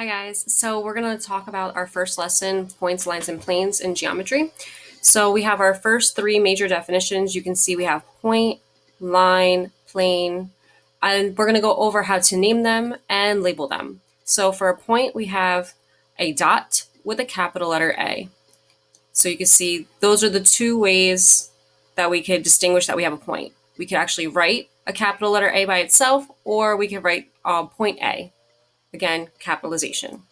Hi guys, so we're going to talk about our first lesson, points, lines, and planes in geometry. So we have our first three major definitions. You can see we have point, line, plane, and we're going to go over how to name them and label them. So for a point, we have a dot with a capital letter A. So you can see those are the two ways that we could distinguish that we have a point. We could actually write a capital letter A by itself, or we could write point A. Again, capitalization.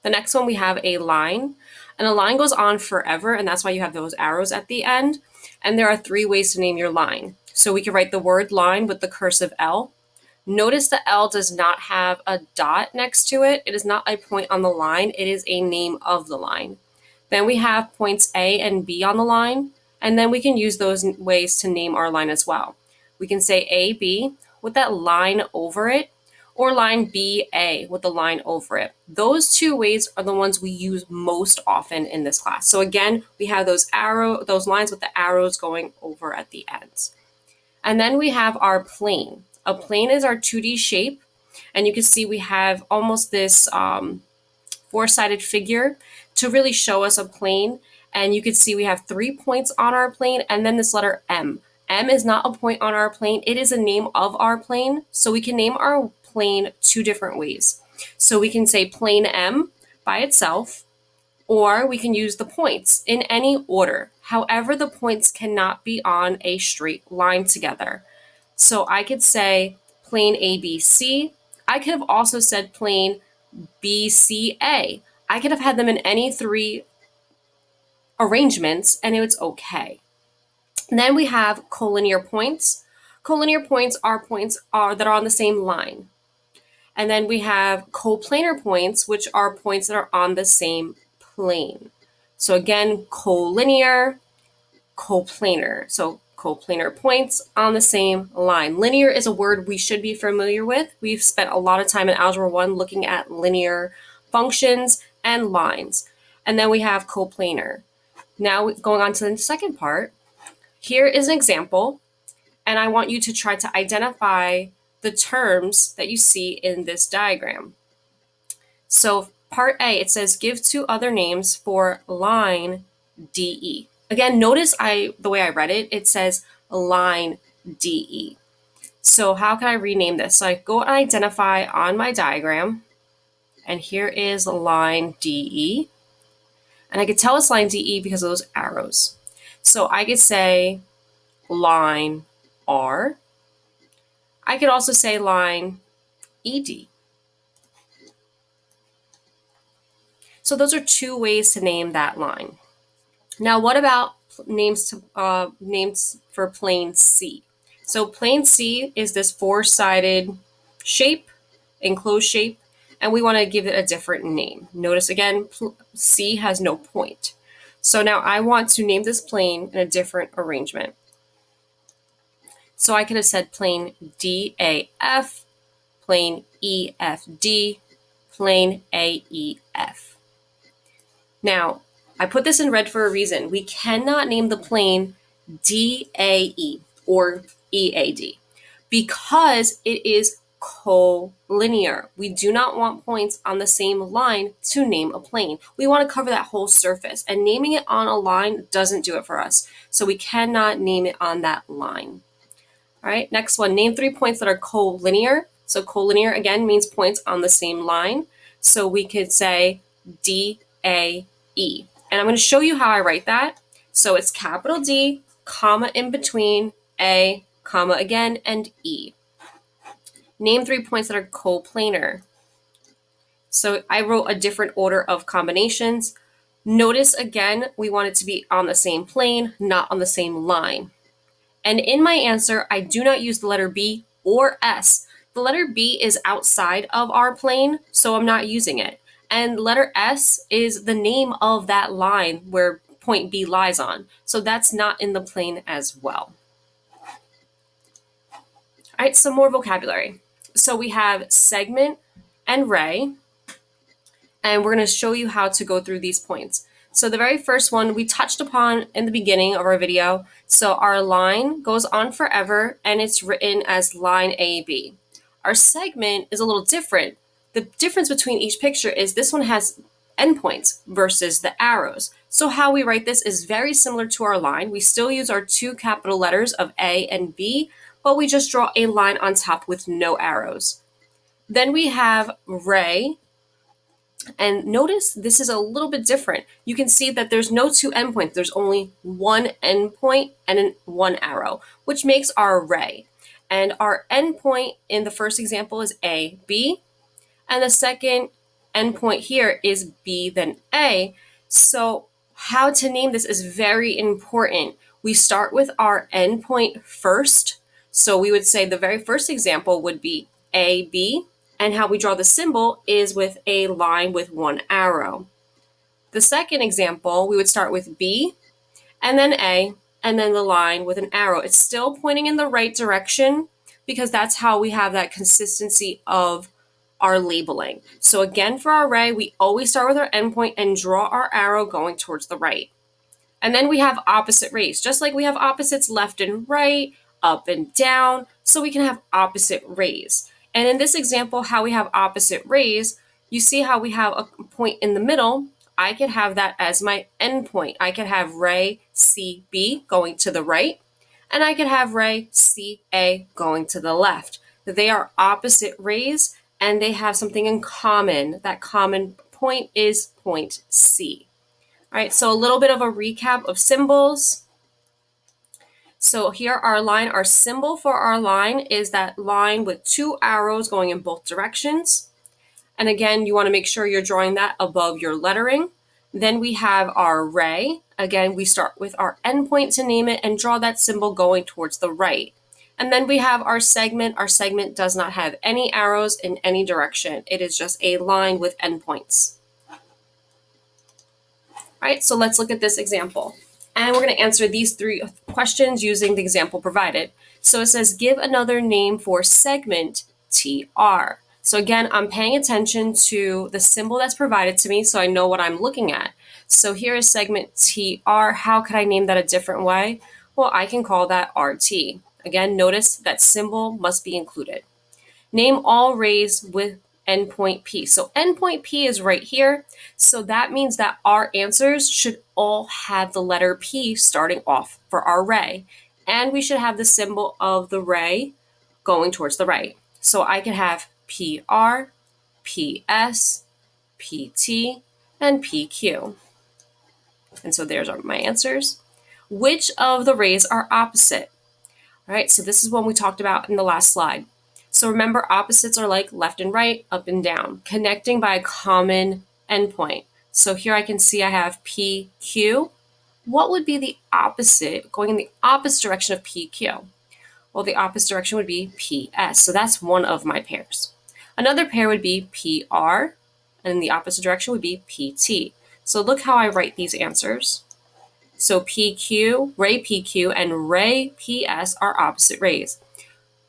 The next one, we have a line, and a line goes on forever, and that's why you have those arrows at the end. And there are three ways to name your line. So we can write the word line with the cursive L. Notice the L does not have a dot next to it. It is not a point on the line. It is a name of the line. Then we have points A and B on the line, and then we can use those ways to name our line as well. We can say AB with that line over it, or line BA with the line over it. Those two ways are the ones we use most often in this class. So again, we have those lines with the arrows going over at the ends. And then we have our plane. A plane is our 2D shape, and you can see we have almost this four-sided figure to really show us a plane. And you can see we have 3 points on our plane, and then this letter M. M is not a point on our plane. It is a name of our plane. So we can name our plane two different ways. So we can say plane M by itself, or we can use the points in any order. However, the points cannot be on a straight line together. So I could say plane ABC. I could have also said plane BCA. I could have had them in any three arrangements, and it's okay. And then we have collinear points. Collinear points are points that are on the same line. And then we have coplanar points, which are points that are on the same plane. So again, collinear, coplanar. So coplanar points on the same line. Linear is a word we should be familiar with. We've spent a lot of time in Algebra 1 looking at linear functions and lines. And then we have coplanar. Now going on to the second part, here is an example, and I want you to try to identify the terms that you see in this diagram. So part A, it says give two other names for line DE. Again, notice the way I read it, it says line DE. So how can I rename this? So I go and identify on my diagram, and here is line DE. And I could tell it's line DE because of those arrows. So I could say line R. I could also say line ED. So those are two ways to name that line. Now, what about names for plane C? So plane C is this four-sided shape, enclosed shape, and we want to give it a different name. Notice again, C has no point. So now I want to name this plane in a different arrangement. So I could have said plane DAF, plane EFD, plane AEF. Now, I put this in red for a reason. We cannot name the plane DAE or EAD because it is collinear. We do not want points on the same line to name a plane. We want to cover that whole surface, and naming it on a line doesn't do it for us. So we cannot name it on that line. All right, next one, name 3 points that are collinear. So collinear, again, means points on the same line. So we could say DAE. And I'm going to show you how I write that. So it's capital D, comma in between, A, comma again, and E. Name 3 points that are coplanar. So I wrote a different order of combinations. Notice again, we want it to be on the same plane, not on the same line. And in my answer, I do not use the letter B or S. The letter B is outside of our plane, so I'm not using it. And letter S is the name of that line where point B lies on. So that's not in the plane as well. All right, some more vocabulary. So we have segment and ray, and we're going to show you how to go through these points. So the very first one we touched upon in the beginning of our video. So our line goes on forever, and it's written as line AB. Our segment is a little different. The difference between each picture is this one has endpoints versus the arrows. So how we write this is very similar to our line. We still use our two capital letters of A and B, but we just draw a line on top with no arrows. Then we have ray, and notice this is a little bit different. You can see that there's no two endpoints. There's only one endpoint and one arrow, which makes our ray. And our endpoint in the first example is A, B, and the second endpoint here is B, then A. So how to name this is very important. We start with our endpoint first. So we would say the very first example would be AB, and how we draw the symbol is with a line with one arrow. The second example, we would start with B, and then A, and then the line with an arrow. It's still pointing in the right direction because that's how we have that consistency of our labeling. So again, for our array, we always start with our endpoint and draw our arrow going towards the right. And then we have opposite rays, just like we have opposites left and right, up and down, so we can have opposite rays. And in this example, how we have opposite rays, you see how we have a point in the middle. I could have that as my endpoint. I could have ray CB going to the right, and I could have ray CA going to the left. They are opposite rays, and they have something in common. That common point is point C. All right, so a little bit of a recap of symbols. So here our line, our symbol for our line is that line with two arrows going in both directions. And again, you want to make sure you're drawing that above your lettering. Then we have our ray. Again, we start with our endpoint to name it and draw that symbol going towards the right. And then we have our segment. Our segment does not have any arrows in any direction. It is just a line with endpoints. All right, so let's look at this example. And we're going to answer these three questions using the example provided. So it says, give another name for segment TR. So again, I'm paying attention to the symbol that's provided to me so I know what I'm looking at. So here is segment TR. How could I name that a different way? Well, I can call that RT. Again, notice that symbol must be included. Name all rays with endpoint P. So endpoint P is right here. So that means that our answers should all have the letter P starting off for our ray. And we should have the symbol of the ray going towards the right. So I could have PR, PS, PT, and PQ. And so there's my answers. Which of the rays are opposite? All right, so this is one we talked about in the last slide. So remember, opposites are like left and right, up and down, connecting by a common endpoint. So here I can see I have PQ. What would be the opposite, going in the opposite direction of PQ? Well, the opposite direction would be PS. So that's one of my pairs. Another pair would be PR, and the opposite direction would be PT. So look how I write these answers. So PQ, ray PQ, and ray PS are opposite rays.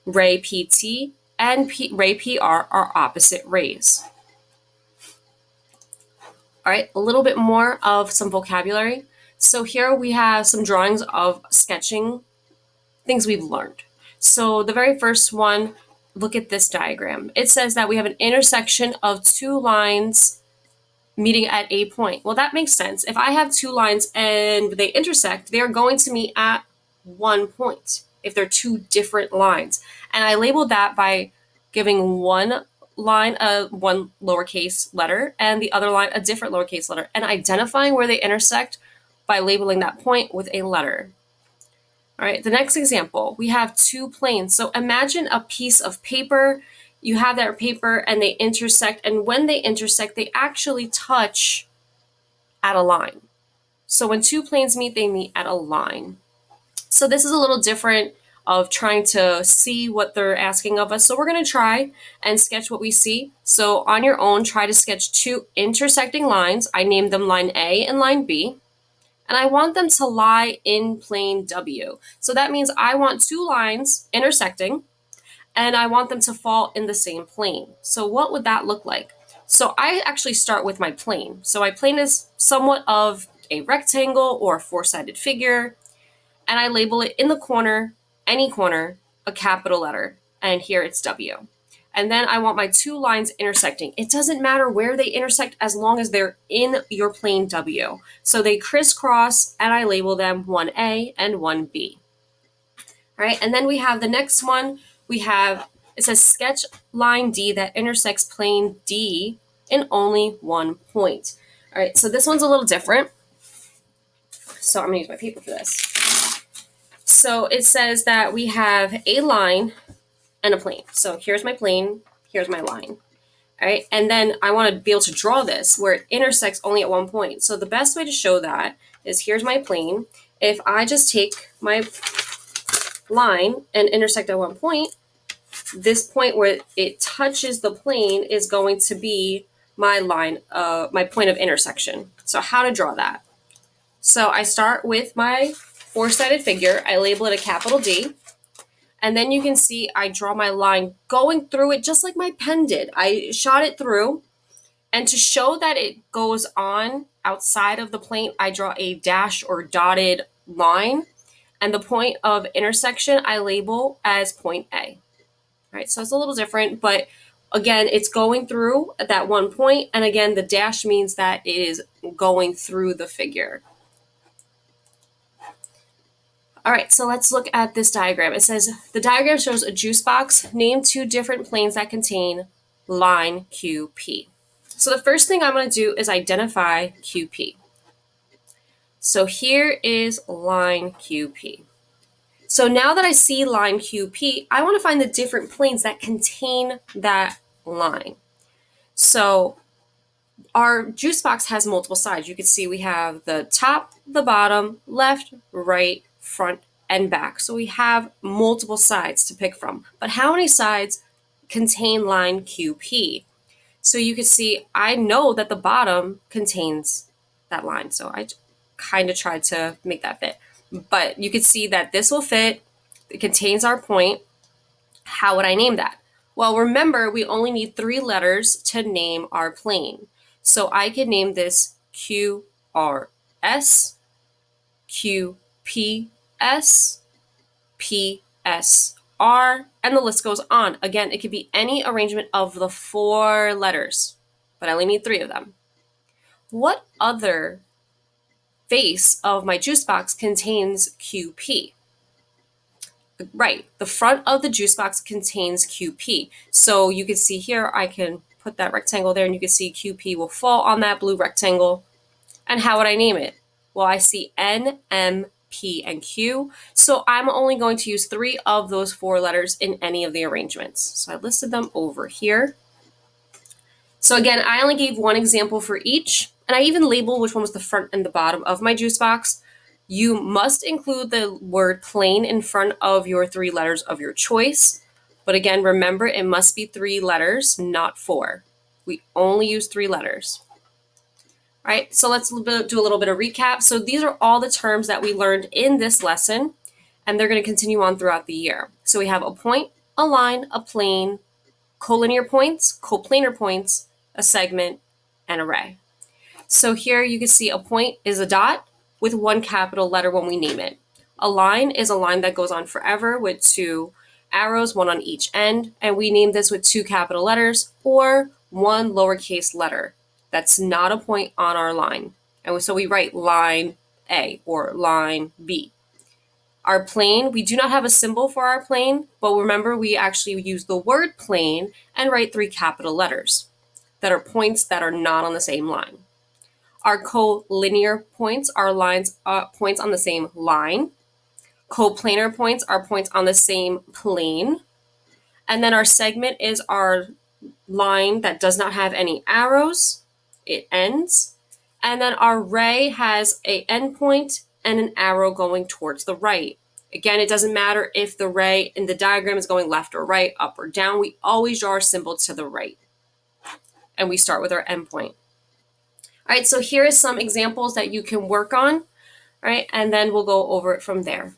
Ray PT and ray PR are opposite rays. All right, a little bit more of some vocabulary. So here we have some drawings of sketching things we've learned. So the very first one, look at this diagram. It says that we have an intersection of two lines meeting at a point. Well, that makes sense. If I have two lines and they intersect, they are going to meet at one point if they're two different lines. And I labeled that by giving one line one lowercase letter and the other line a different lowercase letter, and identifying where they intersect by labeling that point with a letter. All right, the next example, we have two planes. So imagine a piece of paper. You have that paper and they intersect, and when they intersect, they actually touch at a line. So when two planes meet, they meet at a line. So this is a little different of trying to see what they're asking of us. So we're going to try and sketch what we see. So on your own, try to sketch two intersecting lines. I named them line A and line B. And I want them to lie in plane W. So that means I want two lines intersecting, and I want them to fall in the same plane. So what would that look like? So I actually start with my plane. So my plane is somewhat of a rectangle or a four-sided figure, and I label it in the corner, any corner, a capital letter, and here it's W. And then I want my two lines intersecting. It doesn't matter where they intersect as long as they're in your plane W. So they crisscross and I label them 1A and 1B. All right, and then we have the next one. It says sketch line D that intersects plane D in only one point. All right, so this one's a little different. So I'm gonna use my paper for this. So it says that we have a line and a plane. So here's my plane, here's my line. All right, and then I want to be able to draw this where it intersects only at one point. So the best way to show that is here's my plane. If I just take my line and intersect at one point, this point where it touches the plane is going to be my line, my point of intersection. So how to draw that? So I start with my four-sided figure. I label it a capital D. And then you can see I draw my line going through it just like my pen did. I shot it through. And to show that it goes on outside of the plane, I draw a dash or dotted line. And the point of intersection I label as point A. All right, so it's a little different, but again, it's going through at that one point. And again, the dash means that it is going through the figure. All right, so let's look at this diagram. It says the diagram shows a juice box. Name two different planes that contain line QP. So the first thing I'm going to do is identify QP. So here is line QP. So now that I see line QP, I want to find the different planes that contain that line. So our juice box has multiple sides. You can see we have the top, the bottom, left, right, front, and back. So we have multiple sides to pick from. But how many sides contain line QP? So you can see I know that the bottom contains that line. So I kind of tried to make that fit. But you can see that this will fit. It contains our point. How would I name that? Well, remember, we only need 3 letters to name our plane. So I could name this QRS, QPS, PSR, and the list goes on. Again, it could be any arrangement of the 4 letters, but I only need 3 of them. What other face of my juice box contains QP? Right, the front of the juice box contains QP. So you can see here, I can put that rectangle there and you can see QP will fall on that blue rectangle. And how would I name it? Well, I see N, M, P, and Q. So I'm only going to use 3 of those 4 letters in any of the arrangements. So I listed them over here. So again, I only gave one example for each, and I even labeled which one was the front and the bottom of my juice box. You must include the word plane in front of your 3 letters of your choice. But again, remember, it must be 3 letters, not 4. We only use 3 letters. All right, so let's do a little bit of recap. So these are all the terms that we learned in this lesson, and they're going to continue on throughout the year. So we have a point, a line, a plane, collinear points, coplanar points, a segment, and array. So here you can see a point is a dot with 1 capital letter when we name it. A line is a line that goes on forever with 2 arrows, 1 on each end, and we name this with 2 capital letters or 1 lowercase letter. That's not a point on our line. And so we write line A or line B. Our plane, we do not have a symbol for our plane, but remember we actually use the word plane and write 3 capital letters that are points that are not on the same line. Our collinear points are points on the same line. Coplanar points are points on the same plane. And then our segment is our line that does not have any arrows. It ends. And then our ray has an endpoint and an arrow going towards the right. Again, it doesn't matter if the ray in the diagram is going left or right, up or down. We always draw our symbol to the right. And we start with our endpoint. All right, so here is some examples that you can work on, all right, and then we'll go over it from there.